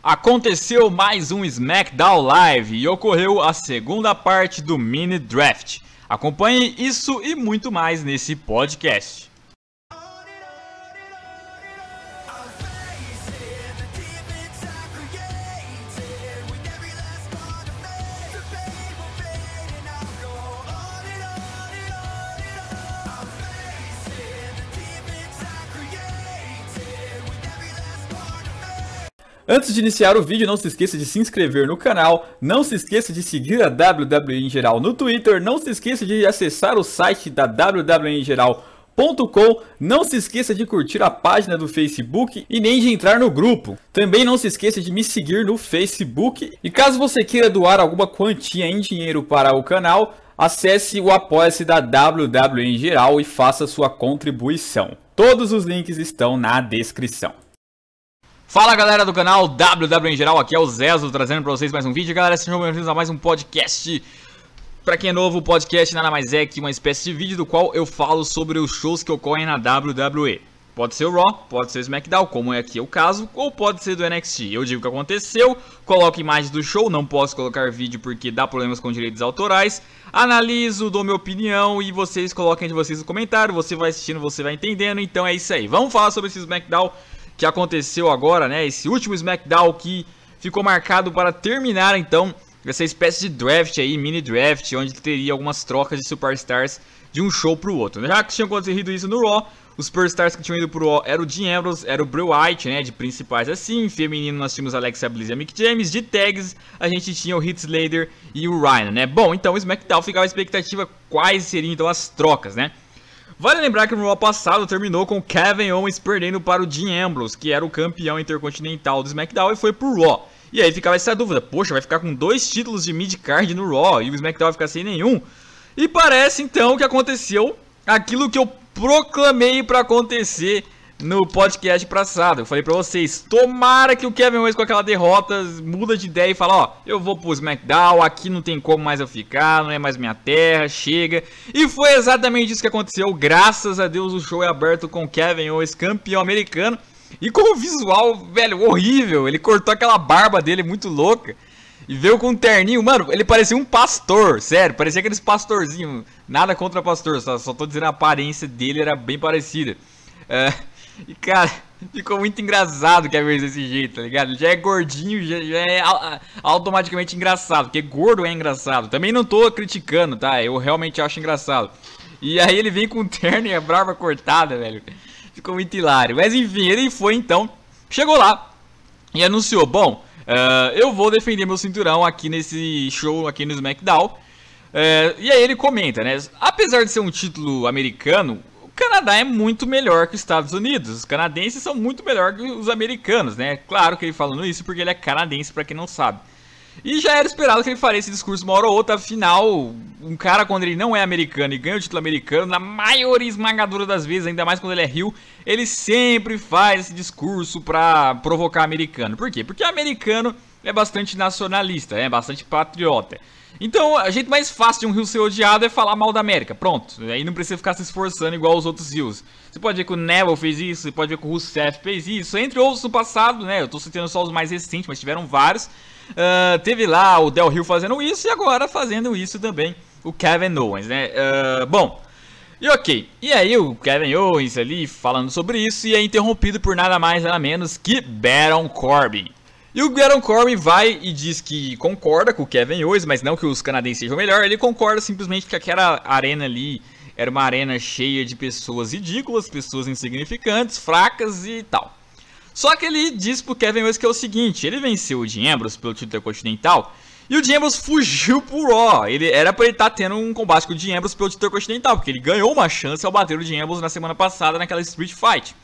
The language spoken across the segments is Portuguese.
Aconteceu mais um SmackDown Live e ocorreu a segunda parte do Mini Draft. Acompanhe isso e muito mais nesse podcast. Antes de iniciar o vídeo, não se esqueça de se inscrever no canal, não se esqueça de seguir a WWE em geral no Twitter, não se esqueça de acessar o site da wwenemgeral.com, não se esqueça de curtir a página do Facebook e nem de entrar no grupo. Também não se esqueça de me seguir no Facebook e caso você queira doar alguma quantia em dinheiro para o canal, acesse o Apoia-se da WWE em geral e faça sua contribuição. Todos os links estão na descrição. Fala galera do canal WWE em geral, aqui é o Zezo trazendo pra vocês mais um vídeo. Galera, sejam bem-vindos a mais um podcast. Pra quem é novo, o podcast nada mais é que uma espécie de vídeo do qual eu falo sobre os shows que ocorrem na WWE. Pode ser o Raw, pode ser o SmackDown, como é aqui o caso, ou pode ser do NXT. Eu digo o que aconteceu, coloco imagens do show, não posso colocar vídeo porque dá problemas com direitos autorais. Analiso, dou minha opinião e vocês coloquem de vocês no comentário, você vai assistindo, você vai entendendo, então é isso aí. Vamos falar sobre esse SmackDown que aconteceu agora, né? Esse último SmackDown que ficou marcado para terminar, então, essa espécie de draft aí, mini draft, onde teria algumas trocas de superstars de um show pro outro. Já que tinha acontecido isso no Raw, os superstars que tinham ido pro Raw eram o Dean Ambrose, era o Bray Wyatt, né? De principais assim, feminino nós tínhamos Alexa Bliss e a Mickie James, de tags a gente tinha o Heath Slater e o Rhino, né? Bom, então o SmackDown ficava a expectativa quais seriam então as trocas, né? Vale lembrar que no Raw passado terminou com o Kevin Owens perdendo para o Dean Ambrose, que era o campeão intercontinental do SmackDown e foi pro Raw. E aí ficava essa dúvida, poxa, vai ficar com 2 títulos de mid-card no Raw e o SmackDown vai ficar sem nenhum? E parece então que aconteceu aquilo que eu proclamei para acontecer no podcast passado. Eu falei pra vocês, tomara que o Kevin Owens com aquela derrota muda de ideia e fala, ó, eu vou pro SmackDown, aqui não tem como mais eu ficar, não é mais minha terra, chega. E foi exatamente isso que aconteceu, graças a Deus o show é aberto com o Kevin Owens, campeão americano. E com o visual, velho, horrível, ele cortou aquela barba dele muito louca. E veio com um terninho, mano, ele parecia um pastor, sério, parecia aqueles pastorzinhos, nada contra pastor, só tô dizendo a aparência dele era bem parecida. E cara, ficou muito engraçado o Kevin Owens desse jeito, tá ligado? Ele já é gordinho, já é automaticamente engraçado, porque gordo é engraçado. Também não tô criticando, tá? Eu realmente acho engraçado. E aí ele vem com o terno e a barba cortada, velho. Ficou muito hilário. Mas enfim, ele foi então, chegou lá e anunciou, bom, eu vou defender meu cinturão aqui nesse show, aqui no SmackDown. E aí ele comenta, né? Apesar de ser um título americano, o Canadá é muito melhor que os Estados Unidos. Os canadenses são muito melhor que os americanos, né? Claro que ele falando isso porque ele é canadense, pra quem não sabe. E já era esperado que ele faria esse discurso uma hora ou outra. Afinal, um cara quando ele não é americano e ganha o título americano, na maioria esmagadora das vezes, ainda mais quando ele é heel, ele sempre faz esse discurso pra provocar americano. Por quê? Porque americano é bastante nacionalista, é bastante patriota. Então, a jeito mais fácil de um heel ser odiado é falar mal da América, pronto. Aí não precisa ficar se esforçando igual os outros heels. Você pode ver que o Neville fez isso, você pode ver que o Rusev fez isso, entre outros no passado, né? Eu tô citando só os mais recentes, mas tiveram vários. Teve lá o Del Rio fazendo isso e agora fazendo isso também o Kevin Owens, né? Bom, e ok. E aí o Kevin Owens ali falando sobre isso e é interrompido por nada mais nada menos que Baron Corbin. E o Baron Corbin vai e diz que concorda com o Kevin Owens, mas não que os canadenses sejam melhor. Ele concorda simplesmente que aquela arena ali era uma arena cheia de pessoas ridículas, pessoas insignificantes, fracas e tal. Só que ele diz pro Kevin Owens que é o seguinte, ele venceu o Dean Ambrose pelo título continental e o Dean Ambrose fugiu pro Raw. Era pra ele estar tendo um combate com o Dean Ambrose pelo título continental, porque ele ganhou uma chance ao bater o Dean Ambrose na semana passada naquela Street Fight.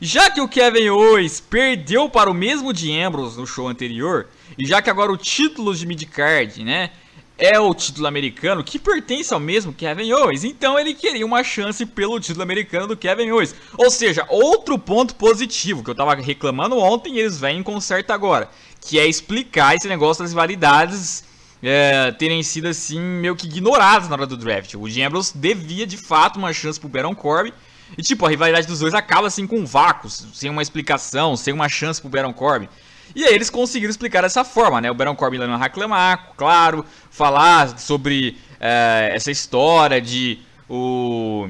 Já que o Kevin Owens perdeu para o mesmo Dean Ambrose no show anterior, e já que agora o título de midcard, né, é o título americano que pertence ao mesmo Kevin Owens, então ele queria uma chance pelo título americano do Kevin Owens. Ou seja, outro ponto positivo que eu tava reclamando ontem e eles vêm com certo agora, que é explicar esse negócio das rivalidades terem sido assim meio que ignoradas na hora do draft. O Dean Ambrose devia de fato uma chance pro Baron Corbin. E tipo, a rivalidade dos dois acaba assim com um vácuo, sem uma explicação, sem uma chance pro Baron Corbin. E aí eles conseguiram explicar dessa forma, né? O Baron Corbin lá não reclamar, claro, falar sobre essa história de o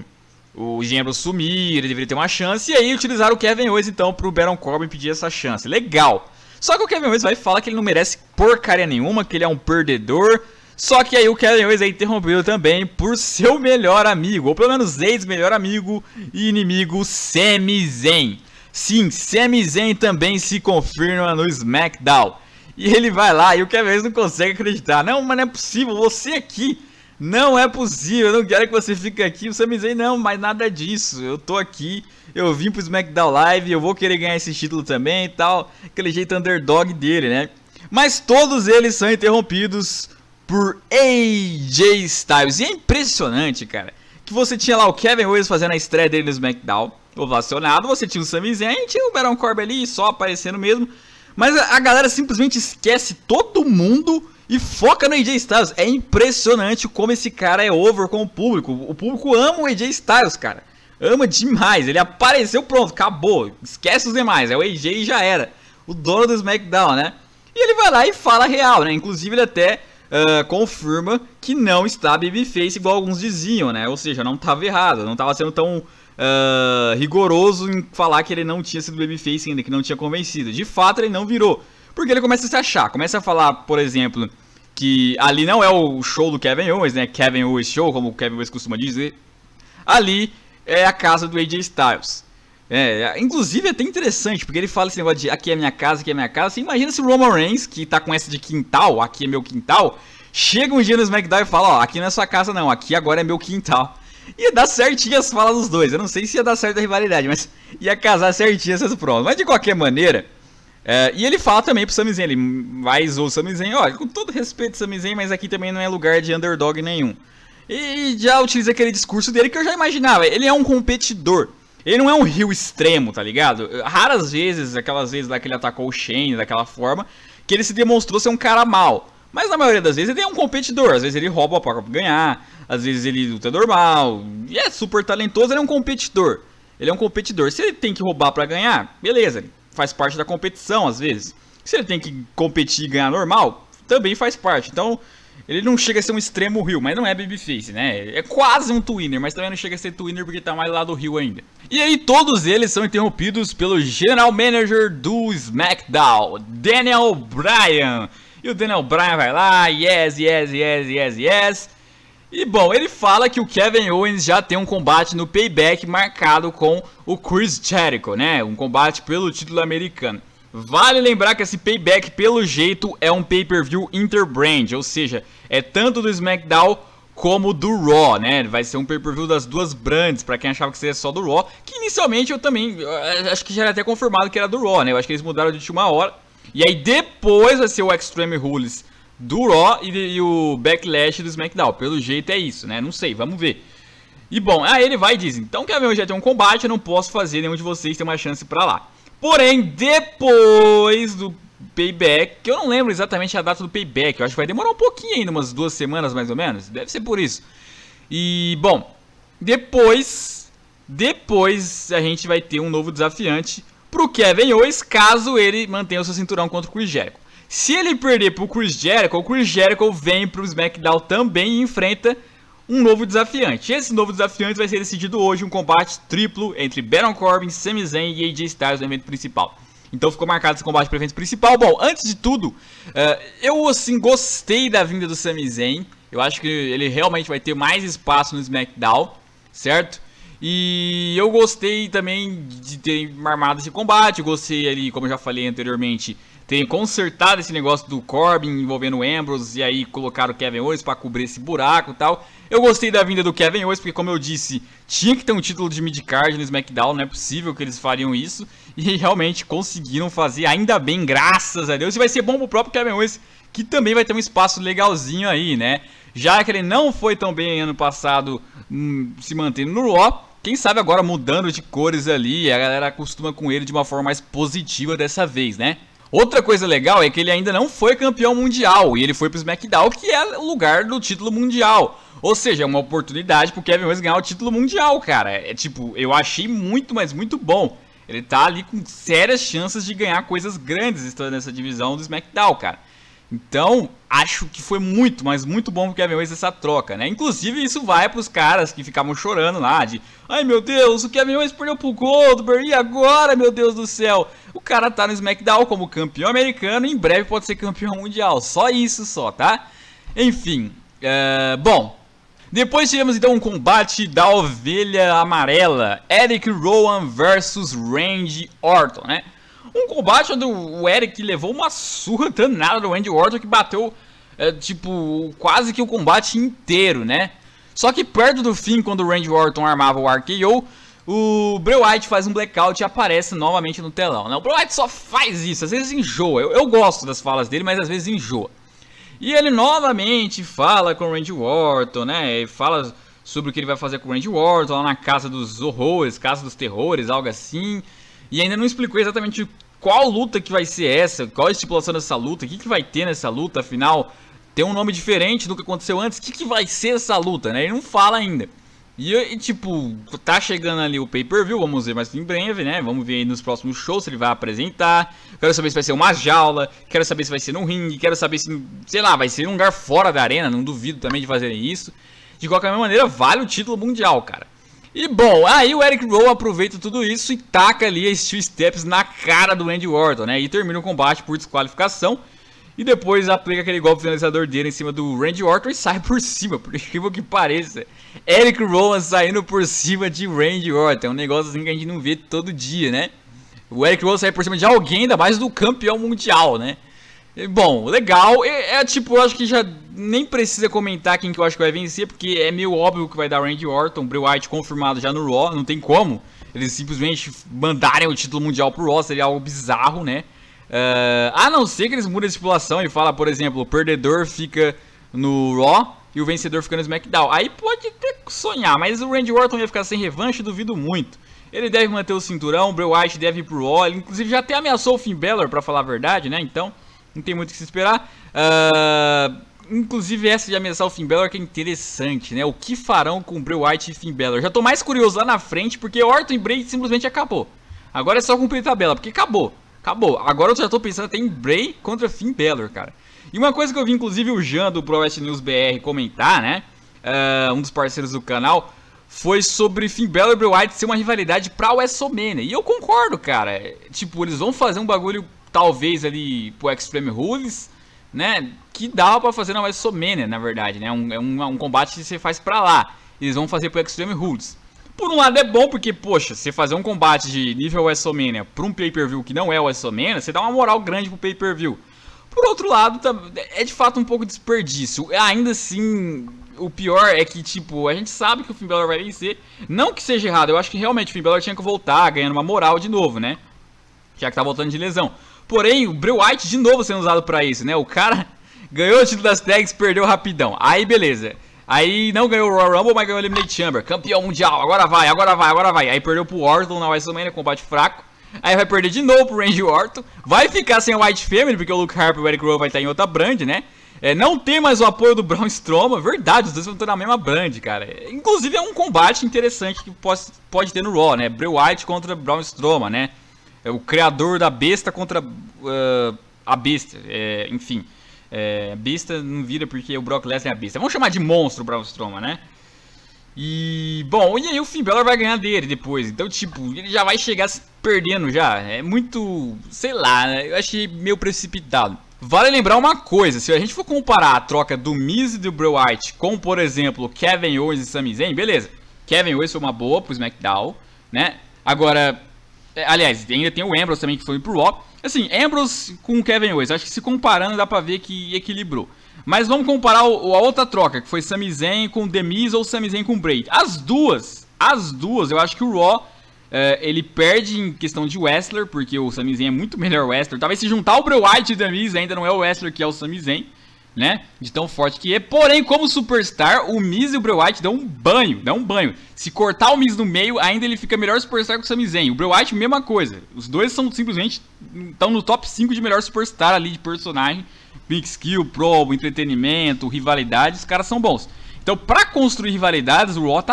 Engenheiro sumir, ele deveria ter uma chance. E aí utilizaram o Kevin Owens então pro Baron Corbin pedir essa chance. Legal. Só que o Kevin Owens vai falar que ele não merece porcaria nenhuma, que ele é um perdedor. Só que aí o Kevin Owens é interrompido também por seu melhor amigo, ou pelo menos ex-melhor amigo e inimigo, Sami Zayn. Sim, Sami Zayn também se confirma no SmackDown. E ele vai lá e o Kevin Owens não consegue acreditar. Não, mas não é possível, você aqui. Não é possível, eu não quero que você fique aqui. O Sami Zayn, não, mas nada disso. Eu tô aqui, eu vim pro SmackDown Live, eu vou querer ganhar esse título também e tal. Aquele jeito underdog dele, né? Mas todos eles são interrompidos por AJ Styles. E é impressionante, cara, que você tinha lá o Kevin Owens fazendo a estreia dele no SmackDown, ovacionado. Você tinha o Sami Zayn, tinha o Baron Corbin ali só aparecendo mesmo. Mas a galera simplesmente esquece todo mundo e foca no AJ Styles. É impressionante como esse cara é over com o público. O público ama o AJ Styles, cara. Ama demais. Ele apareceu, pronto, acabou. Esquece os demais. É o AJ e já era. O dono do SmackDown, né? E ele vai lá e fala a real, né? Inclusive ele até confirma que não está babyface igual alguns diziam, né? Ou seja, não estava errado. Não estava sendo tão rigoroso em falar que ele não tinha sido babyface ainda, que não tinha convencido. De fato, ele não virou. Porque ele começa a se achar, começa a falar, por exemplo, que ali não é o show do Kevin Owens, né? Kevin Owens Show, como o Kevin Owens costuma dizer. Ali é a casa do AJ Styles. Inclusive é até interessante, porque ele fala esse negócio de aqui é minha casa, aqui é minha casa. Você imagina se o Roman Reigns, que tá com essa de quintal, aqui é meu quintal, chega um dia no SmackDown e fala, ó, aqui não é sua casa não, aqui agora é meu quintal. Ia dar certinho as falas dos dois. Eu não sei se ia dar certo a rivalidade, mas ia casar certinho essas prontas. Mas de qualquer maneira... e ele fala também pro Sami Zayn, ele vai zoar o Sami Zayn, olha, com todo respeito Sami Zayn, mas aqui também não é lugar de underdog nenhum. E já utiliza aquele discurso dele que eu já imaginava, ele é um competidor, ele não é um heel extremo, tá ligado? Raras vezes, aquelas vezes lá que ele atacou o Shane daquela forma, que ele se demonstrou ser um cara mau. Mas na maioria das vezes ele é um competidor, às vezes ele rouba a placa pra ganhar, às vezes ele luta normal, e é super talentoso, ele é um competidor. Ele é um competidor, se ele tem que roubar pra ganhar, beleza, faz parte da competição às vezes. Se ele tem que competir e ganhar normal, também faz parte. Então, ele não chega a ser um extremo heel, mas não é babyface, né? É quase um twinner, mas também não chega a ser twinner porque tá mais lá do heel ainda. E aí todos eles são interrompidos pelo General Manager do SmackDown, Daniel Bryan. E o Daniel Bryan vai lá, yes. E bom, ele fala que o Kevin Owens já tem um combate no Payback marcado com o Chris Jericho, né? Um combate pelo título americano. Vale lembrar que esse Payback, pelo jeito, é um pay-per-view interbrand, ou seja, é tanto do SmackDown como do Raw, né? Vai ser um pay-per-view das duas brands, pra quem achava que seria só do Raw, que inicialmente eu também, acho que já era até confirmado que era do Raw, né? Eu acho que eles mudaram de última hora. E aí depois vai ser o Extreme Rules do Raw e o Backlash do SmackDown. Pelo jeito é isso, né? Não sei, vamos ver. E bom, aí ele vai e diz, então Kevin Owens já tem um combate, eu não posso fazer, nenhum de vocês tem uma chance pra lá. Porém, depois do Payback, que eu não lembro exatamente a data do Payback, eu acho que vai demorar um pouquinho ainda, umas 2 semanas mais ou menos, deve ser por isso. E bom, depois a gente vai ter um novo desafiante pro Kevin Owens, caso ele mantenha o seu cinturão contra o Chris Jericho. Se ele perder pro Chris Jericho, o Chris Jericho vem pro SmackDown também e enfrenta um novo desafiante. Esse novo desafiante vai ser decidido hoje, um combate triplo entre Baron Corbin, Sami Zayn e AJ Styles no evento principal. Então ficou marcado esse combate para o evento principal. Bom, antes de tudo, eu assim gostei da vinda do Sami Zayn. Eu acho que ele realmente vai ter mais espaço no SmackDown, certo? E eu gostei também de ter armado esse combate. Eu gostei ali, como eu já falei anteriormente, ter consertado esse negócio do Corbin envolvendo o Ambrose e aí colocar o Kevin Owens para cobrir esse buraco e tal. Eu gostei da vinda do Kevin Owens porque, como eu disse, tinha que ter um título de mid-card no SmackDown, não é possível que eles fariam isso. E realmente conseguiram fazer, ainda bem, graças a Deus. E vai ser bom pro próprio Kevin Owens, que também vai ter um espaço legalzinho aí, né? Já que ele não foi tão bem ano passado se mantendo no Raw, quem sabe agora mudando de cores ali, a galera acostuma com ele de uma forma mais positiva dessa vez, né? Outra coisa legal é que ele ainda não foi campeão mundial e ele foi pro SmackDown, que é o lugar do título mundial. Ou seja, é uma oportunidade pro Kevin Owens ganhar o título mundial, cara. É tipo, eu achei muito, mas muito bom Ele tá ali com sérias chances de ganhar coisas grandes estando nessa divisão do SmackDown, cara. Então, acho que foi muito, mas muito bom pro Kevin Owens essa troca, né? Inclusive, isso vai pros caras que ficavam chorando lá de... Ai, meu Deus, o Kevin Owens perdeu pro Goldberg, e agora, meu Deus do céu? O cara tá no SmackDown como campeão americano e em breve pode ser campeão mundial. Só isso só, tá? Enfim, bom... Depois tivemos então um combate da ovelha amarela, Eric Rowan versus Randy Orton, né? Um combate onde o Eric levou uma surra danada do Randy Orton que bateu, tipo, quase que o combate inteiro, né? Só que perto do fim, quando o Randy Orton armava o RKO, o Bray Wyatt faz um blackout e aparece novamente no telão, né? O Bray Wyatt só faz isso, às vezes enjoa. Eu gosto das falas dele, mas às vezes enjoa. E ele novamente fala com o Randy Orton, né? Ele fala sobre o que ele vai fazer com o Randy Orton lá na Casa dos Horrores, Casa dos Terrores, algo assim. E ainda não explicou exatamente qual luta que vai ser essa, qual a estipulação dessa luta, o que vai ter nessa luta, afinal, tem um nome diferente do que aconteceu antes, o que vai ser essa luta, né? Ele não fala ainda. E tipo, tá chegando ali o pay-per-view, vamos ver mais em breve, né? Vamos ver aí nos próximos shows se ele vai apresentar. Quero saber se vai ser uma jaula, quero saber se vai ser no ringue, quero saber se, sei lá, vai ser um lugar fora da arena, não duvido também de fazerem isso. De qualquer maneira, vale o título mundial, cara. E bom, aí o Eric Rowan aproveita tudo isso e taca ali a Steel Steps na cara do Randy Orton, né? E termina o combate por desqualificação. E depois aplica aquele golpe finalizador dele em cima do Randy Orton e sai por cima, por incrível que pareça. Eric Rowan saindo por cima de Randy Orton, é um negócio assim que a gente não vê todo dia, né? O Eric Rowan sai por cima de alguém, ainda mais do campeão mundial, né? E, bom, legal, tipo, eu acho que já nem precisa comentar quem que eu acho que vai vencer, porque é meio óbvio que vai dar Randy Orton, Bray Wyatt confirmado já no Raw, não tem como eles simplesmente mandarem o título mundial pro Raw, seria algo bizarro, né? A não ser que eles mudem a estipulação e fala, por exemplo, o perdedor fica no Raw e o vencedor fica no SmackDown. Aí pode até sonhar, mas o Randy Orton ia ficar sem revanche, duvido muito. Ele deve manter o cinturão, o Bray Wyatt deve ir pro Raw, ele inclusive já até ameaçou o Finn Balor, pra falar a verdade, né? Então, não tem muito o que se esperar. Inclusive essa de ameaçar o Finn Balor que é interessante, né? O que farão com o Bray Wyatt e Finn Balor? Já tô mais curioso lá na frente, porque Orton e Bray simplesmente acabou. Agora é só cumprir a tabela, porque acabou. Acabou. Agora eu já tô pensando até em Bray contra Finn Balor, cara. E uma coisa que eu vi, inclusive, o Jean do Pro Wrestling News BR comentar, né? Um dos parceiros do canal, foi sobre Finn Balor e Bray Wyatt ser uma rivalidade pra WrestleMania. E eu concordo, cara. Tipo, eles vão fazer um bagulho, talvez, ali pro Extreme Rules, né? Que dava pra fazer na WrestleMania, na verdade, né? Um combate que você faz pra lá. Eles vão fazer pro Extreme Rules. Por um lado é bom porque, poxa, você fazer um combate de nível WrestleMania pra um pay-per-view que não é o WrestleMania, você dá uma moral grande pro pay-per-view. Por outro lado, é de fato um pouco desperdício. Ainda assim, o pior é que, tipo, a gente sabe que o Finn Balor vai vencer. Não que seja errado, eu acho que realmente o Finn Balor tinha que voltar ganhando uma moral de novo, né? Já que tá voltando de lesão. Porém, o Bray Wyatt de novo sendo usado pra isso, né? O cara ganhou o título das tags, perdeu rapidão. Aí, beleza. Aí não ganhou o Royal Rumble, mas ganhou o Eliminate Chamber. Campeão mundial, agora vai, agora vai, agora vai. Aí perdeu pro Orton na WrestleMania, combate fraco. Aí vai perder de novo pro Randy Orton. Vai ficar sem a White Family, porque o Luke Harper e o Eric Rowan vai estar em outra brand, né? Não tem mais o apoio do Braun Strowman. Verdade, os dois vão estar na mesma brand, cara. Inclusive é um combate interessante que pode ter no Raw, né? Bray Wyatt contra Braun Strowman, né? O criador da besta contra a besta, enfim. Besta não vira porque o Brock Lesnar é a besta. Vamos chamar de monstro o Braun Strowman, né? E, bom, e aí o Finn Balor vai ganhar dele depois. Então, tipo, ele já vai chegar se perdendo já. É muito, sei lá, né? Eu achei meio precipitado. Vale lembrar uma coisa, se a gente for comparar a troca do Miz e do Bray Wyatt com, por exemplo, Kevin Owens e Sami Zayn, beleza. Kevin Owens foi uma boa pro SmackDown, né? Agora, aliás, ainda tem o Ambrose também que foi pro Raw. Assim, Ambrose com Kevin Owens, acho que se comparando dá pra ver que equilibrou. Mas vamos comparar a outra troca, que foi Sami Zayn com The Miz ou Sami Zayn com Bray. As duas, eu acho que o Raw, ele perde em questão de wrestler, porque o Sami Zayn é muito melhor wrestler. Talvez se juntar o Bray Wyatt e o The Miz, ainda não é o wrestler que é o Sami Zayn, né? De tão forte que é. Porém, como superstar, o Miz e o Bray Wyatt dão um banho. Se cortar o Miz no meio, ainda ele fica melhor superstar que o Sami Zayn. O Bray Wyatt, mesma coisa. Os dois são simplesmente, estão no top 5 de melhor superstar ali de personagem. Big skill, promo, entretenimento, rivalidade, os caras são bons. Então, pra construir rivalidades, o Raw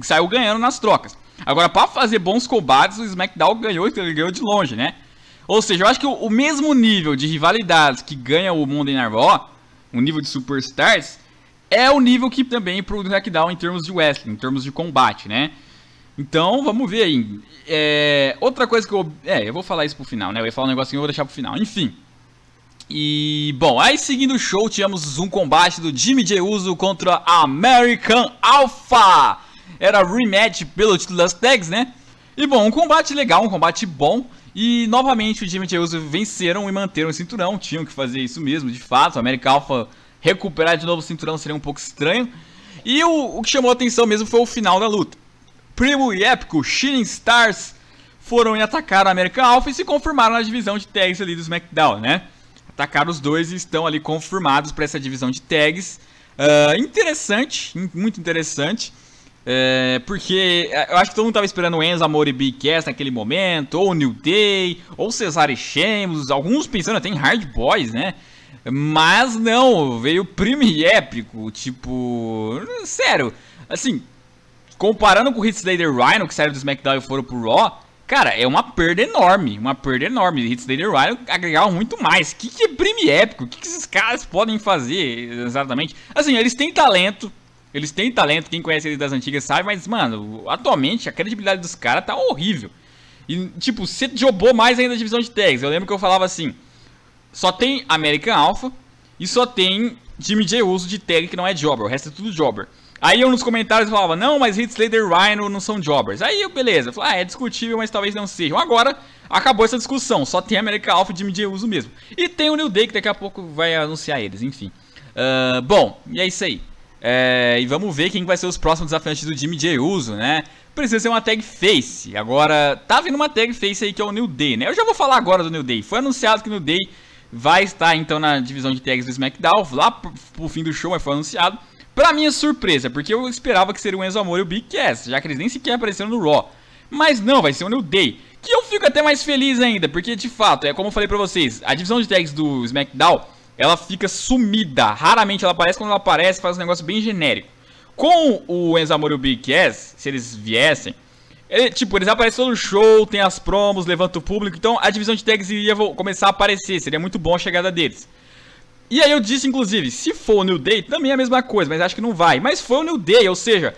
saiu ganhando nas trocas. Agora, pra fazer bons combates, o SmackDown ganhou, então ele ganhou de longe, né? Ou seja, eu acho que o mesmo nível de rivalidades que ganha o Monday Night Raw, o nível de Superstars, é o nível que também pro SmackDown em termos de wrestling, em termos de combate, né? Então, vamos ver aí. Outra coisa que eu vou falar isso pro final, né? Eu ia falar um negocinho, eu vou deixar pro final. Enfim. E, bom, aí seguindo o show, tivemos um combate do Jimmy Jey Uso contra American Alpha. Era rematch pelo título das tags, né? E, bom, um combate legal, um combate bom. E, novamente, o Jimmy Jey Uso venceram e manteram o cinturão. Tinham que fazer isso mesmo, de fato. O American Alpha recuperar de novo o cinturão seria um pouco estranho. E o que chamou a atenção mesmo foi o final da luta. Primo e Épico, Shining Stars, foram e atacaram a American Alpha e se confirmaram na divisão de tags ali do SmackDown, né? Atacaram os dois e estão ali confirmados para essa divisão de tags. Interessante, muito interessante. Porque eu acho que todo mundo estava esperando o Enzo Amore e Big Cass naquele momento, ou o New Day, ou Cesaro e Sheamus, alguns pensando até em Hard Boys, né? Mas não, veio Primo e Épico, tipo... Sério, assim... Comparando com o Heath Slater e Rhino, que saíram do SmackDown e foram pro Raw, cara, é uma perda enorme. Uma perda enorme. Heath Slater e Rhino agregavam muito mais. O que é Primo e Épico? O que esses caras podem fazer exatamente? Assim, eles têm talento. Quem conhece eles das antigas sabe. Mas, mano, atualmente a credibilidade dos caras tá horrível. E, tipo, você jogou mais ainda a divisão de tags. Eu lembro que eu falava assim, só tem American Alpha e só tem Jimmy Jey Uso de tag que não é jobber. O resto é tudo jobber. Aí eu nos comentários falava, não, mas Heath Slater e Rhino não são jobbers. Aí eu, beleza, eu falei, é discutível, mas talvez não sejam. Agora, acabou essa discussão, só tem American Alpha e Jimmy Jey Uso mesmo. E tem o New Day, que daqui a pouco vai anunciar eles, enfim. Bom, e é isso aí. E vamos ver quem vai ser os próximos desafiantes do Jimmy Jey Uso, né? Precisa ser uma tag face. Agora, tá vindo uma tag face aí que é o New Day, né? Eu já vou falar agora do New Day. Foi anunciado que o New Day vai estar, então, na divisão de tags do SmackDown. Lá pro fim do show, mas foi anunciado. Pra minha surpresa, porque eu esperava que seria o Enzo Amore e o Big Cass, já que eles nem sequer apareceram no Raw. Mas não, vai ser o New Day, que eu fico até mais feliz ainda, porque de fato, como eu falei pra vocês, a divisão de tags do SmackDown, ela fica sumida, raramente ela aparece, quando ela aparece faz um negócio bem genérico. Com o Enzo Amore e o Big Cass, se eles viessem, eles aparecem todo show, tem as promos, levanta o público, então a divisão de tags iria começar a aparecer, seria muito bom a chegada deles. E aí eu disse, inclusive, se for o New Day, também é a mesma coisa, mas acho que não vai. Mas foi o New Day, ou seja,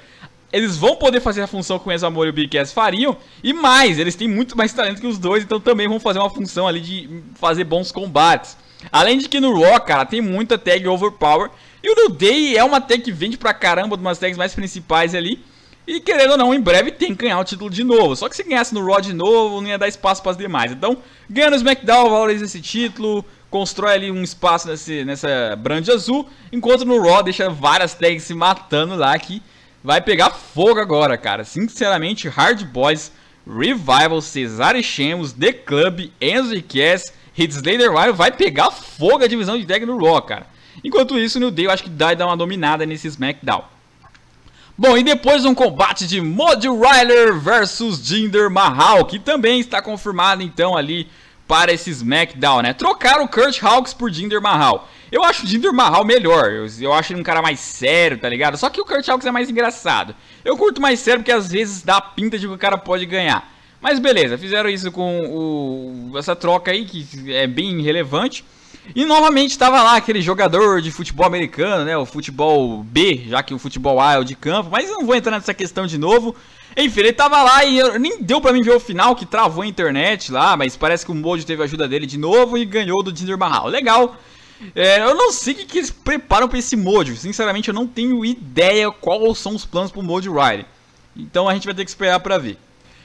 eles vão poder fazer a função que o Enzo Amore e o Big Cass fariam. E mais, eles têm muito mais talento que os dois, então também vão fazer uma função ali de fazer bons combates. Além de que no Raw, cara, tem muita tag overpower. E o New Day é uma tag que vende pra caramba, de umas tags mais principais ali. E querendo ou não, em breve tem que ganhar o título de novo. Só que se ganhasse no Raw de novo, não ia dar espaço para as demais. Então, ganha no SmackDown, valoriza esse título, constrói ali um espaço nessa brand azul. Enquanto no Raw deixa várias tags se matando lá, que vai pegar fogo agora, cara. Sinceramente, Hard Boys, Revival, Cesaro e Sheamus, The Club, Enzo e Cass, Heath Slater e Rhino vai pegar fogo a divisão de tag no Raw, cara. Enquanto isso, o New Day eu acho que dá uma dominada nesse SmackDown. Bom, e depois um combate de Mojo Rawley versus Jinder Mahal, que também está confirmado então ali para esse SmackDown, né? Trocaram o Kurt Hawkins por Jinder Mahal. Eu acho o Jinder Mahal melhor, eu acho ele um cara mais sério, tá ligado? Só que o Kurt Hawkins é mais engraçado. Eu curto mais sério porque às vezes dá a pinta de que o cara pode ganhar. Mas beleza, fizeram isso com essa troca aí, que é bem irrelevante. E novamente estava lá aquele jogador de futebol americano, né? O futebol B, já que o futebol A é o de campo. Mas eu não vou entrar nessa questão de novo. Enfim, ele tava lá e nem deu pra mim ver o final, que travou a internet lá. Mas parece que o Mojo teve a ajuda dele de novo e ganhou do Jinder Mahal. Legal. Eu não sei o que eles preparam pra esse Mojo. Sinceramente, eu não tenho ideia quais são os planos pro Mojo Rawley. Então a gente vai ter que esperar pra ver.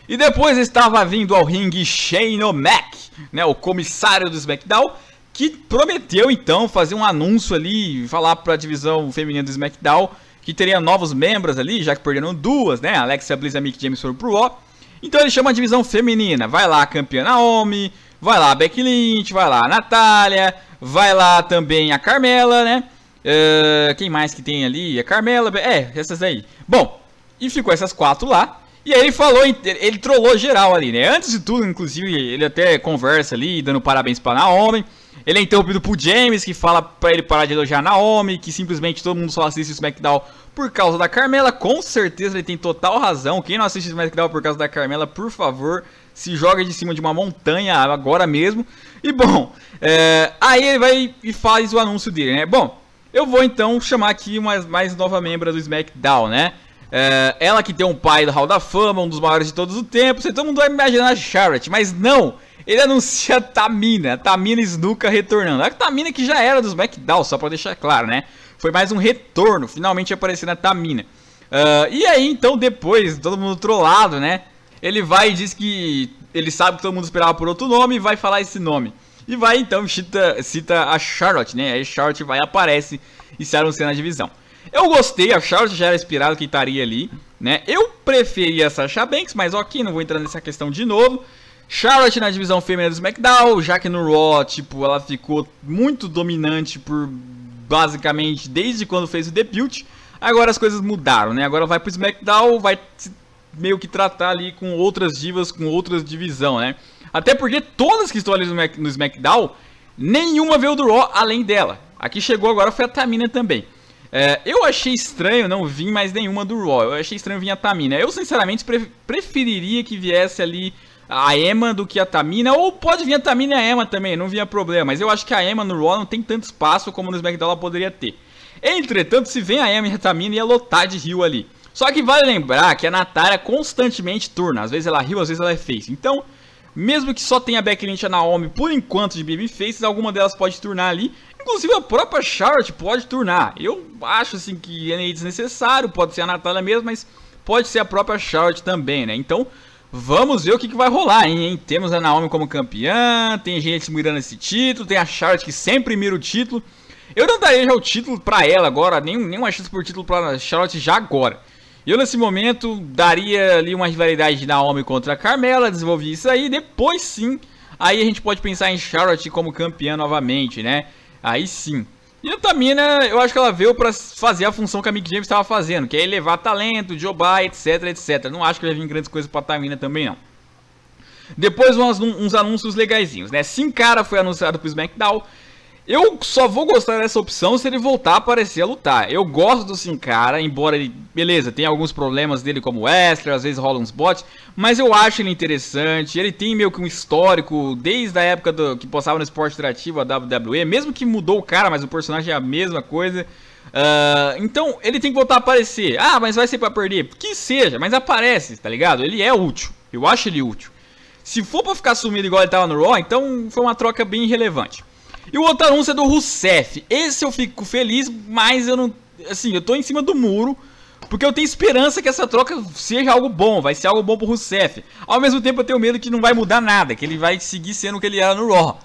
E depois estava vindo ao ringue Shane O'Mac, né? O comissário do SmackDown, que prometeu então fazer um anúncio ali, falar para a divisão feminina do SmackDown que teria novos membros ali, já que perderam duas, né? Alexa Bliss e Mickie James foram pro Raw. Então ele chama a divisão feminina. Vai lá a campeã Naomi, vai lá a Becky Lynch, vai lá a Natália, vai lá também a Carmela, né? Quem mais que tem ali? A Carmela, essas aí. Bom, e ficou essas quatro lá. E aí ele falou, ele trollou geral ali, né? Antes de tudo, inclusive, ele até conversa ali, dando parabéns pra Naomi. Ele é interrompido por James, que fala pra ele parar de elogiar Naomi, que simplesmente todo mundo só assiste o SmackDown por causa da Carmela. Com certeza ele tem total razão. Quem não assiste o SmackDown por causa da Carmela, por favor, se joga de cima de uma montanha agora mesmo. E bom, aí ele vai e faz o anúncio dele, né? Bom, eu vou então chamar aqui uma mais nova membra do SmackDown, né? Ela que tem um pai do Hall da Fama, um dos maiores de todos os tempos. Todo mundo vai imaginar a Charlotte, mas não. Ele anuncia a Tamina Snuka retornando. A Tamina que já era do SmackDown, só pra deixar claro, né? Foi mais um retorno, finalmente aparecendo a Tamina. E aí, então, depois, todo mundo trollado, né? Ele vai e diz que ele sabe que todo mundo esperava por outro nome e vai falar esse nome. E vai, então, cita a Charlotte, né? Aí Charlotte vai, aparece e se anuncia na divisão. Eu gostei, a Charlotte já era esperado que estaria ali, né? Eu preferia a Sasha Banks, mas ok, não vou entrar nessa questão de novo. Charlotte na divisão feminina do SmackDown, já que no Raw, tipo, ela ficou muito dominante por basicamente desde quando fez o debut. Agora as coisas mudaram, né? Agora vai pro SmackDown, vai meio que tratar ali com outras divas, com outras divisão, né? Até porque todas que estão ali no SmackDown, nenhuma veio do Raw além dela. A que chegou agora foi a Tamina também. Eu achei estranho não vir mais nenhuma do Raw. Eu achei estranho vir a Tamina. Eu sinceramente preferiria que viesse ali a Emma do que a Tamina, ou pode vir a Tamina e a Emma também, não vinha problema, mas eu acho que a Emma no Raw não tem tanto espaço como no SmackDown ela poderia ter. Entretanto, se vem a Emma e a Tamina, ia lotar de heel ali. Só que vale lembrar que a Natália constantemente turna, às vezes ela heel, às vezes ela é face. Então, mesmo que só tenha a Becky Lynch e a Naomi por enquanto de babyfaces, alguma delas pode turnar ali. Inclusive a própria Charlotte pode turnar. Eu acho assim que é desnecessário, pode ser a Natália mesmo, mas pode ser a própria Charlotte também, né? Então, vamos ver o que vai rolar, hein? Temos a Naomi como campeã, tem gente mirando esse título, tem a Charlotte que sempre mira o título. Eu não daria já o título pra ela agora, nenhuma chance por título pra Charlotte já agora. Eu nesse momento daria ali uma rivalidade de Naomi contra a Carmela, desenvolvi isso aí, depois sim, aí a gente pode pensar em Charlotte como campeã novamente, né? Aí sim. E a Tamina, eu acho que ela veio pra fazer a função que a Mickie James estava fazendo, que é elevar talento, jobar, etc, etc. Não acho que vai vir grandes coisas pra Tamina também, não. Depois uns anúncios legaisinhos, né? Sin Cara foi anunciado pro SmackDown. Eu só vou gostar dessa opção se ele voltar a aparecer a lutar. Eu gosto do Sin Cara, embora ele, beleza, tem alguns problemas dele como extra, às vezes rola uns bots, mas eu acho ele interessante. Ele tem meio que um histórico desde a época que postava no Esporte Interativo, a WWE, mesmo que mudou o cara, mas o personagem é a mesma coisa. Então ele tem que voltar a aparecer. Ah, mas vai ser pra perder? Que seja, mas aparece, tá ligado? Ele é útil, eu acho ele útil. Se for pra ficar sumido igual ele tava no Raw, então foi uma troca bem irrelevante. E o outro anúncio é do Rusev. Esse eu fico feliz, mas eu não... Assim, eu tô em cima do muro, porque eu tenho esperança que essa troca seja algo bom, vai ser algo bom pro Rusev. Ao mesmo tempo eu tenho medo que não vai mudar nada, que ele vai seguir sendo o que ele era no Raw.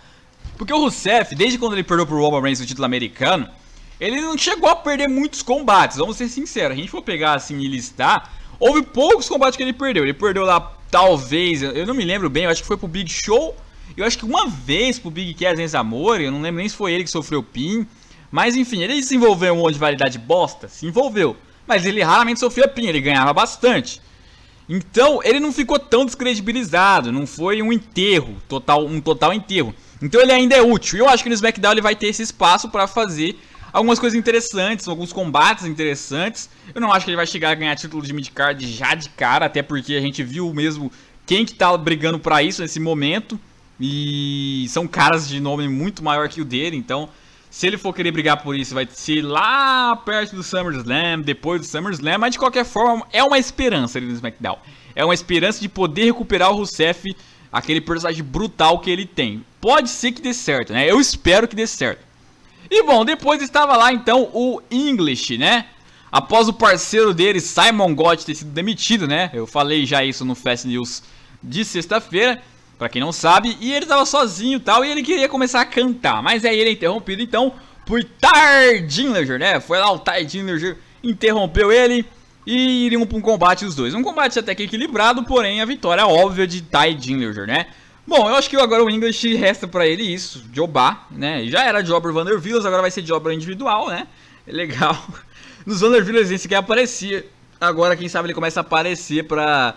Porque o Rusev, desde quando ele perdeu pro Roman Reigns o título americano, ele não chegou a perder muitos combates, vamos ser sinceros. A gente for pegar assim e listar, houve poucos combates que ele perdeu. Ele perdeu lá, talvez, eu não me lembro bem, eu acho que foi pro Big Show. Eu acho que uma vez pro Big Cass Amor, eu não lembro nem se foi ele que sofreu pin. Mas enfim, ele se envolveu em um monte de validade bosta, se envolveu. Mas ele raramente sofria pin, ele ganhava bastante. Então ele não ficou tão descredibilizado, não foi um enterro, um total enterro. Então ele ainda é útil, e eu acho que no SmackDown ele vai ter esse espaço pra fazer algumas coisas interessantes, alguns combates interessantes. Eu não acho que ele vai chegar a ganhar título de midcard já de cara, até porque a gente viu mesmo quem que tá brigando pra isso nesse momento. E são caras de nome muito maior que o dele, então se ele for querer brigar por isso, vai ser lá perto do SummerSlam, depois do SummerSlam, mas de qualquer forma é uma esperança ali no SmackDown. É uma esperança de poder recuperar o Rusev, aquele personagem brutal que ele tem. Pode ser que dê certo, né? Eu espero que dê certo. E bom, depois estava lá então o English, né? Após o parceiro dele, Simon Gotch, ter sido demitido, né? Eu falei já isso no Fast News de sexta-feira. Pra quem não sabe, e ele tava sozinho e tal, e ele queria começar a cantar, mas aí ele é interrompido então por Ty Dillinger, né? Foi lá o Ty Dillinger, interrompeu ele e iriam pra um combate os dois. Um combate até que equilibrado, porém a vitória óbvia de Ty Dillinger, né? Bom, eu acho que agora o English resta pra ele isso, jobar, né? Já era jobber Vandervillas, agora vai ser jobber individual, né? É legal. Nos Vandervillas esse quer aparecer, agora quem sabe ele começa a aparecer pra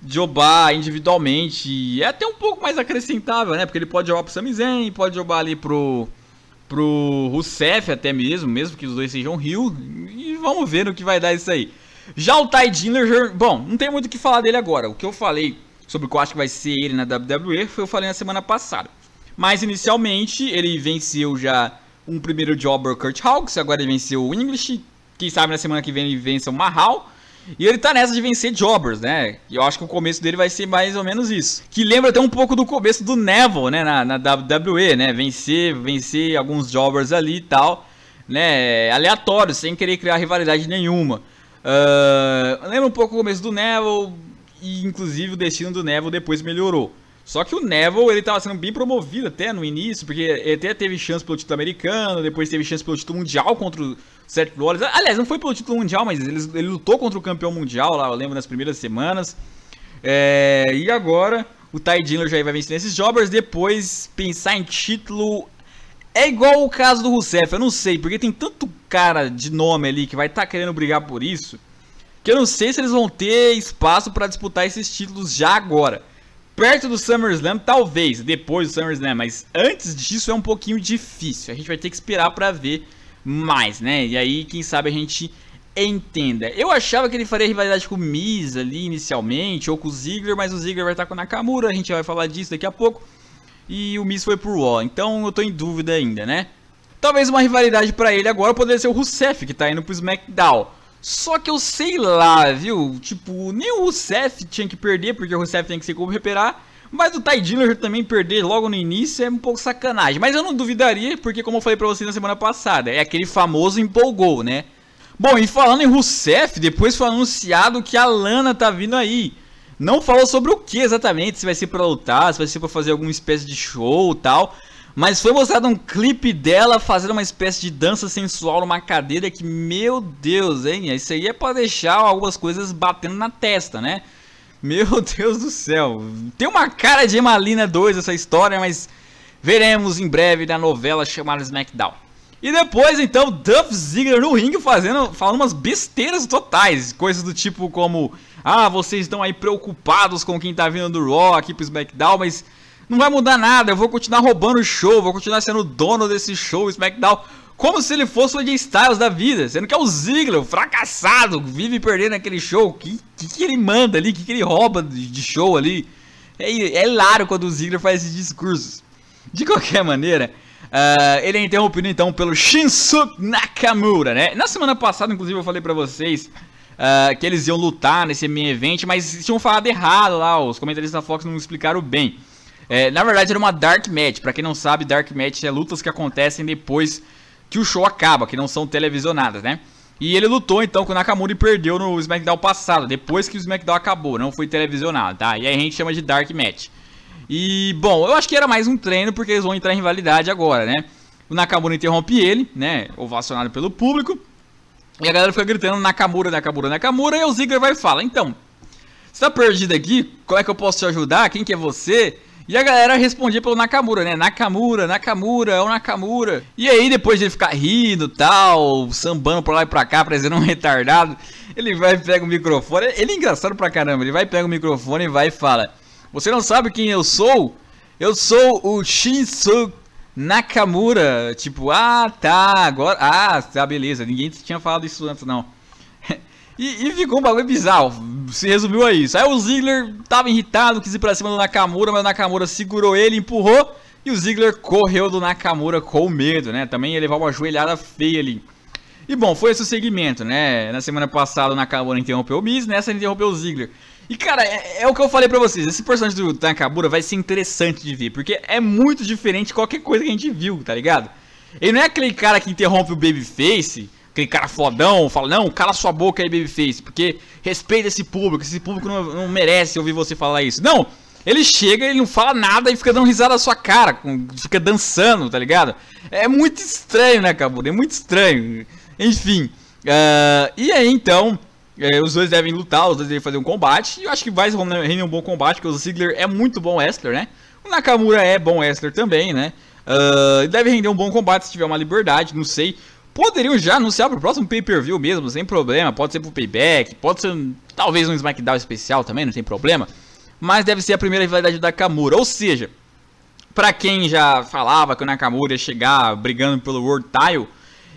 jobar individualmente é até um pouco mais acrescentável, né? Porque ele pode jogar pro Sami Zayn, pode jogar ali pro Rusev até mesmo que os dois sejam heel. E vamos ver no que vai dar isso aí. Já o Ty Dillinger, bom, não tem muito o que falar dele agora. O que eu falei sobre o que eu acho que vai ser ele na WWE foi eu falei na semana passada. Mas inicialmente ele venceu já um primeiro jobber, o Kurt Hawkins, agora ele venceu o English. Quem sabe na semana que vem ele vence o Mahal. E ele tá nessa de vencer jobbers, né? E eu acho que o começo dele vai ser mais ou menos isso. Que lembra até um pouco do começo do Neville, né? Na WWE, né? Vencer alguns jobbers ali e tal, né? Aleatório, sem querer criar rivalidade nenhuma. Lembra um pouco o começo do Neville. E inclusive o destino do Neville depois melhorou. Só que o Neville, ele tava sendo bem promovido até no início, porque ele até teve chance pelo título americano, depois teve chance pelo título mundial contra o Seth Rollins. Aliás, não foi pelo título mundial, mas ele lutou contra o campeão mundial lá, eu lembro, nas primeiras semanas. E agora, o Ty Dillinger já vai vencer nesses jobbers, depois pensar em título... É igual o caso do Rusev, eu não sei, porque tem tanto cara de nome ali que vai estar querendo brigar por isso, que eu não sei se eles vão ter espaço para disputar esses títulos já agora. Perto do SummerSlam, talvez, depois do SummerSlam, mas antes disso é um pouquinho difícil. A gente vai ter que esperar pra ver mais, né? E aí, quem sabe a gente entenda. Eu achava que ele faria rivalidade com o Miz ali inicialmente, ou com o Ziggler, mas o Ziggler vai estar com o Nakamura, a gente vai falar disso daqui a pouco. E o Miz foi pro Raw, então eu tô em dúvida ainda, né? Talvez uma rivalidade pra ele agora poderia ser o Rusev, que tá indo pro SmackDown. Só que eu sei lá, viu? Tipo, nem o Rusev tinha que perder, porque o Rusev tem que ser como recuperar. Mas o Ty Dillinger também perder logo no início é um pouco sacanagem. Mas eu não duvidaria, porque como eu falei pra vocês na semana passada, é aquele famoso empolgou, né? Bom, e falando em Rusev, depois foi anunciado que a Lana tá vindo aí. Não falou sobre o que exatamente, se vai ser pra lutar, se vai ser pra fazer alguma espécie de show e tal. Mas foi mostrado um clipe dela fazendo uma espécie de dança sensual numa cadeira que, meu Deus, hein? Isso aí é pra deixar algumas coisas batendo na testa, né? Meu Deus do céu. Tem uma cara de Emalina 2 essa história, mas veremos em breve na novela chamada SmackDown. E depois, então, Dolph Ziggler no ringue falando umas besteiras totais. Coisas do tipo como... Ah, vocês estão aí preocupados com quem tá vindo do Raw aqui pro SmackDown, mas... Não vai mudar nada, eu vou continuar roubando o show, vou continuar sendo o dono desse show, SmackDown, como se ele fosse o AJ Styles da vida, sendo que é o Ziggler, o fracassado, vive perdendo aquele show. Que ele manda ali, que ele rouba de show ali. É hilário quando o Ziggler faz esses discursos. De qualquer maneira, ele é interrompido então pelo Shinsuke Nakamura, né? Na semana passada, inclusive, eu falei pra vocês que eles iam lutar nesse main event, mas tinham falado errado lá, os comentaristas da Fox não explicaram bem. Na verdade era uma Dark Match. Pra quem não sabe, Dark Match é lutas que acontecem depois que o show acaba, que não são televisionadas, né? E ele lutou então com o Nakamura e perdeu no SmackDown passado, depois que o SmackDown acabou, não foi televisionado, tá? E aí a gente chama de Dark Match. E, bom, eu acho que era mais um treino, porque eles vão entrar em rivalidade agora, né? O Nakamura interrompe ele, né? Ovacionado pelo público. E a galera fica gritando Nakamura, Nakamura, Nakamura. E o Ziggler vai e fala, então, você tá perdido aqui? Como é que eu posso te ajudar? Quem que é você? E a galera respondia pelo Nakamura, né? Nakamura, Nakamura, é o Nakamura. E aí, depois de ele ficar rindo e tal, sambando pra lá e pra cá, parecendo um retardado, ele vai e pega o microfone. Ele é engraçado pra caramba. Ele vai e pega o microfone e vai e fala: você não sabe quem eu sou? Eu sou o Shinsuke Nakamura. Tipo, ah, tá, agora... Ah, tá, beleza. Ninguém tinha falado isso antes, não. E ficou um bagulho bizarro, se resumiu a isso. Aí o Ziggler tava irritado, quis ir pra cima do Nakamura, mas o Nakamura segurou ele, empurrou. E o Ziggler correu do Nakamura com medo, né? Também ia levar uma joelhada feia ali. E bom, foi esse o segmento, né? Na semana passada o Nakamura interrompeu o Miz, nessa ele interrompeu o Ziggler. E cara, é o que eu falei pra vocês, esse personagem do Nakamura vai ser interessante de ver, porque é muito diferente de qualquer coisa que a gente viu, tá ligado? Ele não é aquele cara que interrompe o Babyface... Aquele cara fodão, fala, não, cala sua boca aí, Babyface, porque respeita esse público não merece ouvir você falar isso. Não, ele chega, ele não fala nada e fica dando risada na sua cara, fica dançando, tá ligado? É muito estranho, né, Nakamura? É muito estranho. Enfim, e aí então, os dois devem lutar, os dois devem fazer um combate, e eu acho que vai render um bom combate, porque o Ziggler é muito bom wrestler, né? O Nakamura é bom wrestler também, né? Deve render um bom combate se tiver uma liberdade, não sei. poderiam já anunciar pro próximo pay-per-view mesmo, sem problema. Pode ser pro Payback, pode ser talvez um SmackDown especial também, não tem problema. Mas deve ser a primeira rivalidade do Nakamura. Ou seja, pra quem já falava que o Nakamura ia chegar brigando pelo World Title,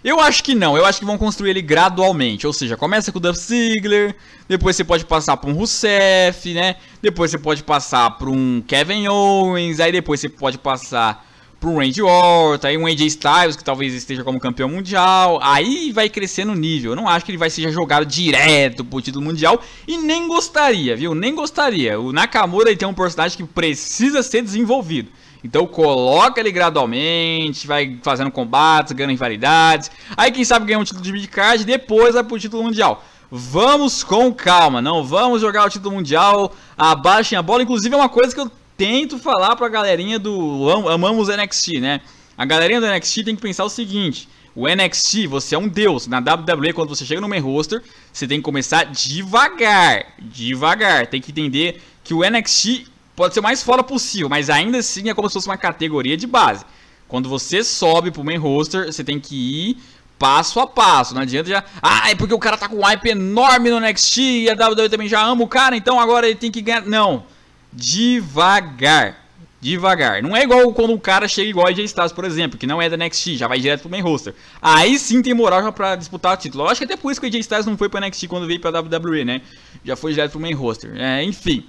eu acho que não, eu acho que vão construir ele gradualmente. Ou seja, começa com o Dolph Ziggler, depois você pode passar por um Rusev, né? Depois você pode passar por um Kevin Owens, aí depois você pode passar por um Randy Orton, aí um AJ Styles que talvez esteja como campeão mundial. Aí vai crescendo o nível. Eu não acho que ele vai ser jogado direto pro título mundial. E nem gostaria, viu? Nem gostaria. O Nakamura, ele tem um personagem que precisa ser desenvolvido. Então coloca ele gradualmente, vai fazendo combates, ganhando rivalidades. Aí quem sabe ganha um título de midcard, depois vai pro título mundial. Vamos com calma, não vamos jogar o título mundial, abaixem a bola. Inclusive é uma coisa que eu tento falar pra galerinha do Amamos NXT, né? A galerinha do NXT tem que pensar o seguinte: o NXT, você é um deus. Na WWE, quando você chega no main roster, você tem que começar devagar. Devagar, tem que entender que o NXT pode ser o mais fora possível, mas ainda assim é como se fosse uma categoria de base. Quando você sobe pro main roster, você tem que ir passo a passo. Não adianta já... Ah, é porque o cara tá com um hype enorme no NXT e a WWE também já ama o cara, então agora ele tem que ganhar... Não. Devagar. Devagar. Não é igual quando o cara chega igual a AJ Styles, por exemplo, que não é da NXT, já vai direto pro main roster. Aí sim tem moral já pra disputar o título. Eu acho que até por isso que o AJ Styles não foi pro NXT quando veio pra WWE, né? Já foi direto pro main roster. Enfim...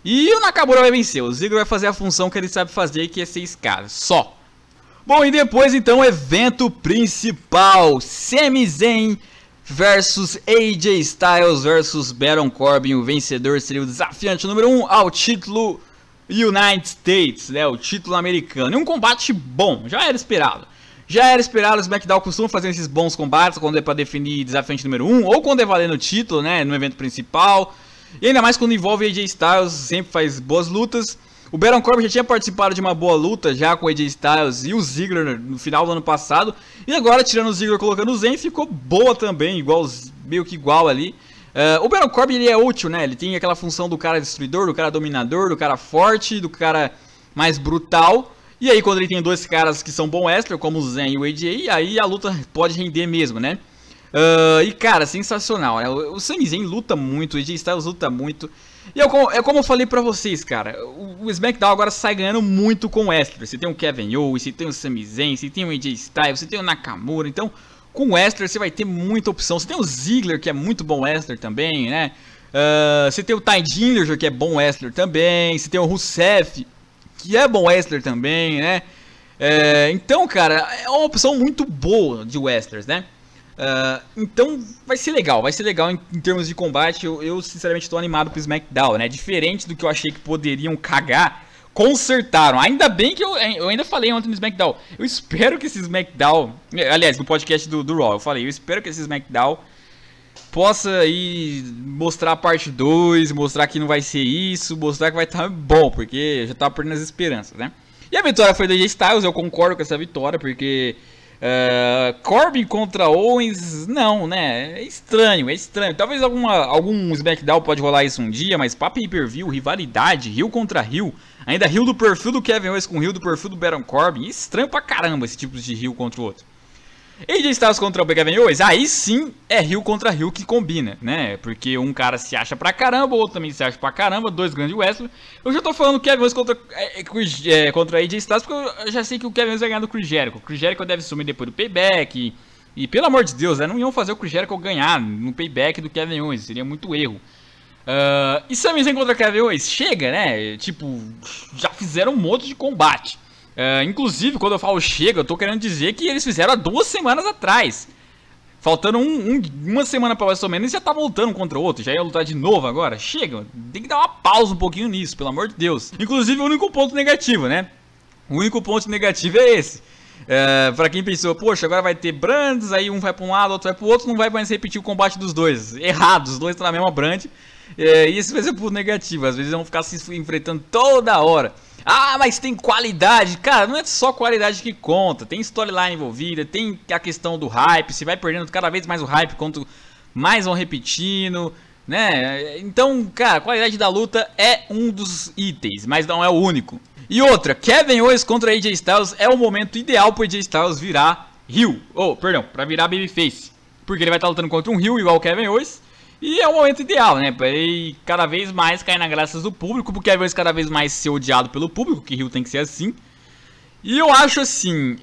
E o Nakamura vai vencer, o Ziggler vai fazer a função que ele sabe fazer, que é ser escada, só. Bom, e depois então o evento principal, Sami Zayn versus AJ Styles versus Baron Corbin. O vencedor seria o desafiante número 1 ao título United States, né, o título americano. E um combate bom, já era esperado. Já era esperado, o SmackDown costuma fazer esses bons combates quando é pra definir desafiante número 1, ou quando é valendo o título, né, no evento principal. E ainda mais quando envolve AJ Styles, sempre faz boas lutas. O Baron Corbin já tinha participado de uma boa luta já com o AJ Styles e o Ziggler no final do ano passado. E agora, tirando o Ziggler e colocando o Zayn, ficou boa também, meio que igual ali. O Baron Corbin, ele é útil, né? Ele tem aquela função do cara destruidor, do cara dominador, do cara forte, do cara mais brutal. E aí quando ele tem dois caras que são bom wrestler, como o Zayn e o AJ, aí a luta pode render mesmo, né? E cara, sensacional, né? O Sami Zayn luta muito, o AJ Styles luta muito. E é como eu falei pra vocês, cara, o SmackDown agora sai ganhando muito com o wrestler. Você tem o Kevin Owens, você tem o Sami Zayn, você tem o AJ Styles, você tem o Nakamura. Então, com o wrestler você vai ter muita opção. Você tem o Ziggler, que é muito bom wrestler também, né? Você tem o Ty Dillinger, que é bom wrestler também. Você tem o Rusev, que é bom wrestler também, né? Então, cara, é uma opção muito boa de wrestlers, né? Então vai ser legal em termos de combate. Eu sinceramente estou animado pro SmackDown, né? Diferente do que eu achei que poderiam cagar, consertaram. Ainda bem que eu ainda falei ontem no SmackDown. Eu espero que esse SmackDown, aliás, no podcast do Raw, eu falei, eu espero que esse SmackDown possa aí mostrar a parte 2, mostrar que não vai ser isso, mostrar que vai estar bom, porque já tava perdendo as esperanças, né? E a vitória foi do AJ Styles, eu concordo com essa vitória, porque Corbin contra Owens, não, né? É estranho. Talvez algum SmackDown pode rolar isso um dia, mas pra pay-per-view, rivalidade, heel contra heel, ainda heel do perfil do Kevin Owens com heel do perfil do Baron Corbin. Estranho pra caramba esse tipo de heel contra o outro. AJ Styles contra o Kevin Owens, aí sim é heel contra heel que combina, né? Porque um cara se acha pra caramba, o outro também se acha pra caramba, dois grandes wrestlers. Eu já tô falando Kevin Owens contra AJ Styles, porque eu já sei que o Kevin Owens vai ganhar do Chris Jericho. O Chris Jericho deve sumir depois do Payback. E pelo amor de Deus, né? Não iam fazer o Chris Jericho ganhar no Payback do Kevin Owens, seria muito erro. E Sami Zayn contra Kevin Owens, chega, né? Tipo, já fizeram um monte de combate. Inclusive, quando eu falo chega, eu tô querendo dizer que eles fizeram há 2 semanas atrás. Faltando uma semana pra mais ou menos, e já tá voltando um contra o outro. Já ia lutar de novo agora. Chega, tem que dar uma pausa um pouquinho nisso, pelo amor de Deus. Inclusive, o único ponto negativo, né? O único ponto negativo é esse. Pra quem pensou, poxa, agora vai ter brands, aí um vai pra um lado, outro vai pro outro, não vai mais repetir o combate dos dois. Errado, os dois estão na mesma brand. E esse vai ser o ponto negativo. Às vezes vão ficar se enfrentando toda hora. Ah, mas tem qualidade. Cara, não é só qualidade que conta. Tem storyline envolvida, tem a questão do hype. Você vai perdendo cada vez mais o hype quanto mais vão repetindo, né? Então, cara, a qualidade da luta é um dos itens, mas não é o único. E outra, Kevin Owens contra AJ Styles é o momento ideal pro AJ Styles virar heel, pra virar babyface. Porque ele vai estar lutando contra um heel igual o Kevin Owens. E é o momento ideal, né? Pra ele cada vez mais cair na graça do público, pro Kevin Owens cada vez mais ser odiado pelo público, que heel tem que ser assim. E eu acho assim,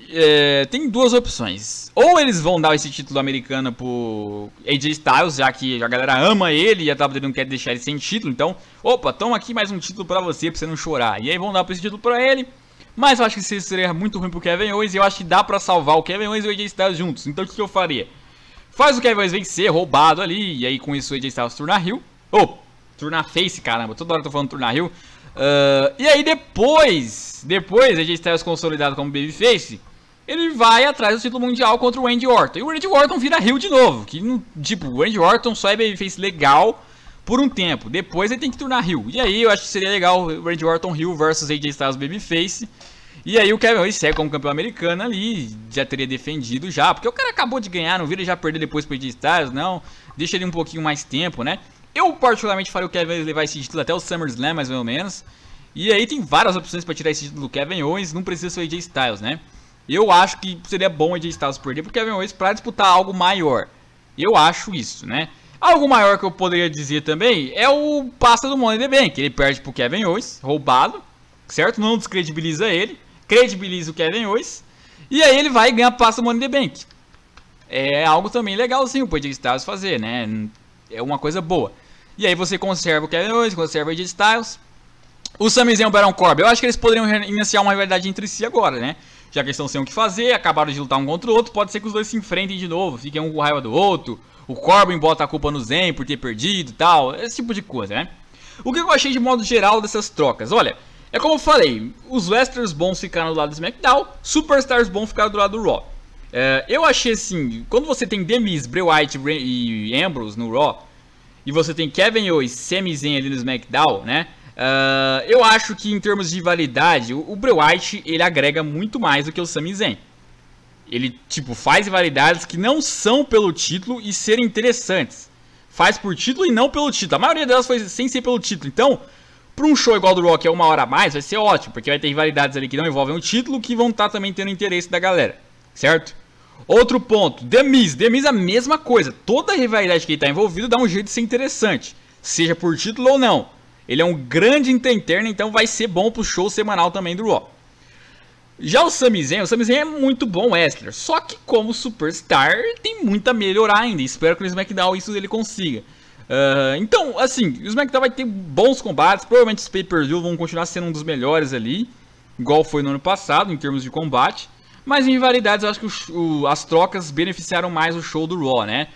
tem duas opções. Ou eles vão dar esse título americano pro AJ Styles, já que a galera ama ele e a WWE não quer deixar ele sem título. Então, opa, toma aqui mais um título pra você não chorar. E aí vão dar esse título pra ele. Mas eu acho que isso seria muito ruim pro Kevin Owens. E eu acho que dá pra salvar o Kevin Owens e o AJ Styles juntos. Então o que eu faria? Faz o Kevin Owens vencer, roubado ali. E aí com isso o AJ Styles turnar heel. Turnar face, caramba. Toda hora eu tô falando turnar heel. E aí depois AJ Styles consolidado como babyface, ele vai atrás do título mundial contra o Randy Orton. E o Randy Orton vira heel de novo. Que, tipo, o Randy Orton só é babyface legal por um tempo. Depois ele tem que turnar heel. E aí eu acho que seria legal o Randy Orton heel versus AJ Styles babyface. E aí o Kevin Owens segue como campeão americano ali. Já teria defendido já. Porque o cara acabou de ganhar, não vira já perder depois pro AJ Styles, não. Deixa ele um pouquinho mais tempo, né? Eu particularmente faria o Kevin Owens levar esse título até o SummerSlam, mais ou menos. E aí tem várias opções para tirar esse título do Kevin Owens, não precisa ser o AJ Styles, né? Eu acho que seria bom o AJ Styles perder pro Kevin Owens para disputar algo maior. Eu acho isso, né? Algo maior que eu poderia dizer também é o passa do Money in the Bank. Ele perde pro Kevin Owens, roubado, certo? Não descredibiliza ele, credibiliza o Kevin Owens. E aí ele vai e ganha passa do Money in the Bank. É algo também legalzinho pro AJ Styles fazer, né? É uma coisa boa. E aí você conserva o Kevin Owens, conserva o AJ Styles. O Sami Zayn e o Baron Corbin, eu acho que eles poderiam iniciar uma rivalidade entre si agora, né? Já que eles estão sem o que fazer, acabaram de lutar um contra o outro, pode ser que os dois se enfrentem de novo, fiquem um com raiva do outro. O Corbin bota a culpa no Zayn por ter perdido e tal, esse tipo de coisa, né? O que eu achei de modo geral dessas trocas? Olha, é como eu falei, os wrestlers bons ficaram do lado do SmackDown, superstars bons ficaram do lado do Raw. Eu achei assim, quando você tem The Miz, Bray Wyatt e Ambrose no Raw, e você tem Kevin Owens e Sami Zayn ali no SmackDown, né? Eu acho que em termos de rivalidade, o Bray Wyatt, ele agrega muito mais do que o Sami Zayn. Ele, tipo, faz rivalidades que não são pelo título e serem interessantes. Faz por título e não pelo título. A maioria delas foi sem ser pelo título. Então, para um show igual do Raw, que é 1 hora a mais, vai ser ótimo. Porque vai ter rivalidades ali que não envolvem o título, que vão estar também tendo interesse da galera. Certo? Outro ponto, The Miz. The Miz é a mesma coisa. Toda rivalidade que ele está envolvido dá um jeito de ser interessante. Seja por título ou não. Ele é um grande entertainer, então vai ser bom pro show semanal também do Raw. Já o Sami Zayn é muito bom wrestler. Só que como superstar, tem muito a melhorar ainda. Espero que no SmackDown isso ele consiga. Então, assim, o SmackDown vai ter bons combates. Provavelmente os pay-per-view vão continuar sendo um dos melhores ali. Igual foi no ano passado, em termos de combate. Mas em rivalidades, eu acho que as trocas beneficiaram mais o show do Raw, né?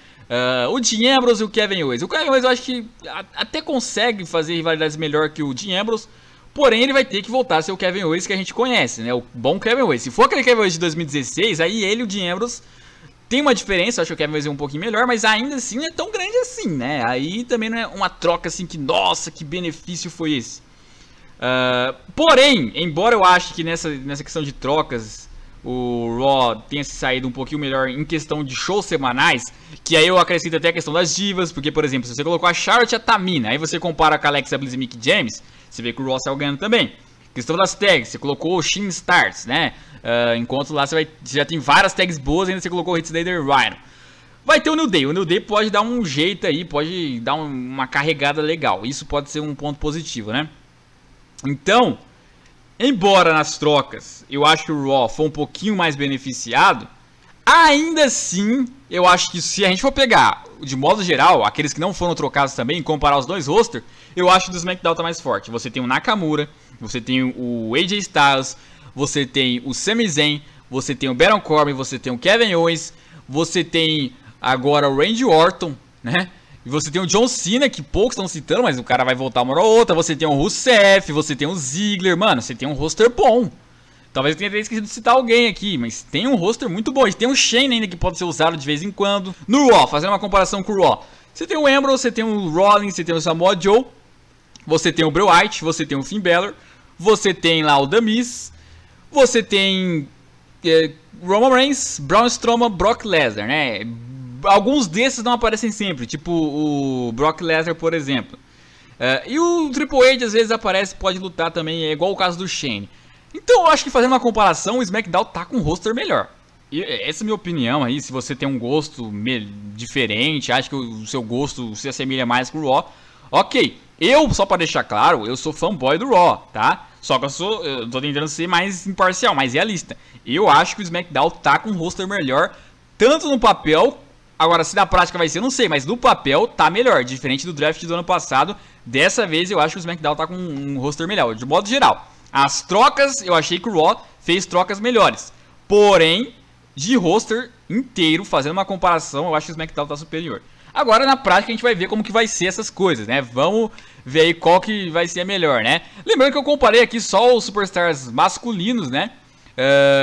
O Dean Ambrose e o Kevin Owens. O Kevin Owens eu acho que até consegue fazer rivalidades melhor que o Dean Ambrose. Porém, ele vai ter que voltar a ser o Kevin Owens que a gente conhece, né? O bom Kevin Owens. Se for aquele Kevin Owens de 2016, aí ele e o Dean Ambrose tem uma diferença. Eu acho que o Kevin Owens é um pouquinho melhor, mas ainda assim não é tão grande assim, né? Aí também não é uma troca assim que, nossa, que benefício foi esse. Porém, embora eu ache que nessa questão de trocas o Raw tenha se saído um pouquinho melhor em questão de shows semanais, que aí eu acrescento até a questão das divas, porque, por exemplo, se você colocou a Charlotte e a Tamina, aí você compara com a Alexa Bliss e Mickie James, você vê que o Raw saiu ganhando também. Questão das tags, você colocou o Shin Stars, né? Enquanto lá você já tem várias tags boas, ainda você colocou o Hit Slater Rhino. Vai ter o New Day pode dar um jeito aí, pode dar uma carregada legal, isso pode ser um ponto positivo, né? Então, embora nas trocas eu acho que o Raw foi um pouquinho mais beneficiado, ainda assim eu acho que se a gente for pegar, de modo geral, aqueles que não foram trocados também, comparar os dois rosters, eu acho que o SmackDown tá mais forte. Você tem o Nakamura, você tem o AJ Styles, você tem o Sami Zayn, você tem o Baron Corbin, você tem o Kevin Owens, você tem agora o Randy Orton, né? E você tem o John Cena, que poucos estão citando, mas o cara vai voltar uma hora ou outra. Você tem o Rusev, você tem o Ziggler. Mano, você tem um roster bom. Talvez eu tenha até esquecido de citar alguém aqui, mas tem um roster muito bom. E tem o Shane ainda que pode ser usado de vez em quando. No Raw, fazendo uma comparação com o Raw. Você tem o Ambrose, você tem o Rollins, você tem o Samoa Joe. Você tem o Bray Wyatt, você tem o Finn Balor. Você tem lá o The Miz. Você tem Roman Reigns, Braun Strowman, Brock Lesnar, né? Alguns desses não aparecem sempre, tipo o Brock Lesnar, por exemplo. E o Triple H às vezes aparece, pode lutar também, é igual o caso do Shane. Então eu acho que fazendo uma comparação, o SmackDown tá com um roster melhor. essa é a minha opinião aí. Se você tem um gosto diferente, acha que o seu gosto se assemelha mais com o Raw, ok. Eu, só pra deixar claro, eu sou fanboy do Raw, tá? Só que eu tô tentando ser mais imparcial, mais realista. Eu acho que o SmackDown tá com um roster melhor, tanto no papel. Agora, se na prática vai ser, eu não sei, mas no papel tá melhor. Diferente do draft do ano passado, dessa vez eu acho que o SmackDown tá com um roster melhor, de modo geral. As trocas, eu achei que o Raw fez trocas melhores. Porém, de roster inteiro, fazendo uma comparação, eu acho que o SmackDown tá superior. Agora, na prática, a gente vai ver como que vai ser essas coisas, né? Vamos ver aí qual que vai ser a melhor, né? Lembrando que eu comparei aqui só os Superstars masculinos, né?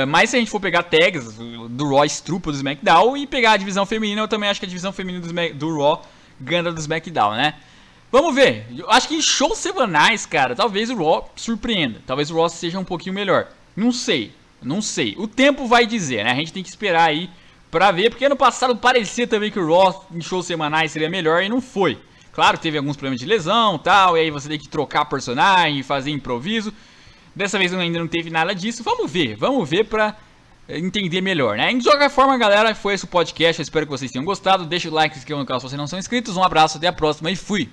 Mas se a gente for pegar tags do Raw estrupa do SmackDown e pegar a divisão feminina, eu também acho que a divisão feminina do Raw ganha do SmackDown, né? Vamos ver. Eu acho que em shows semanais, cara, talvez o Raw surpreenda. Talvez o Raw seja um pouquinho melhor. Não sei. Não sei. O tempo vai dizer, né? A gente tem que esperar aí pra ver, porque ano passado parecia também que o Raw em shows semanais seria melhor e não foi. Claro, teve alguns problemas de lesão e tal, e aí você tem que trocar personagem, fazer improviso. Dessa vez ainda não teve nada disso. Vamos ver pra entender melhor, né? De qualquer forma, galera, foi esse o podcast. Eu espero que vocês tenham gostado. Deixa o like, se inscreva no canal se vocês não são inscritos. Um abraço, até a próxima e fui!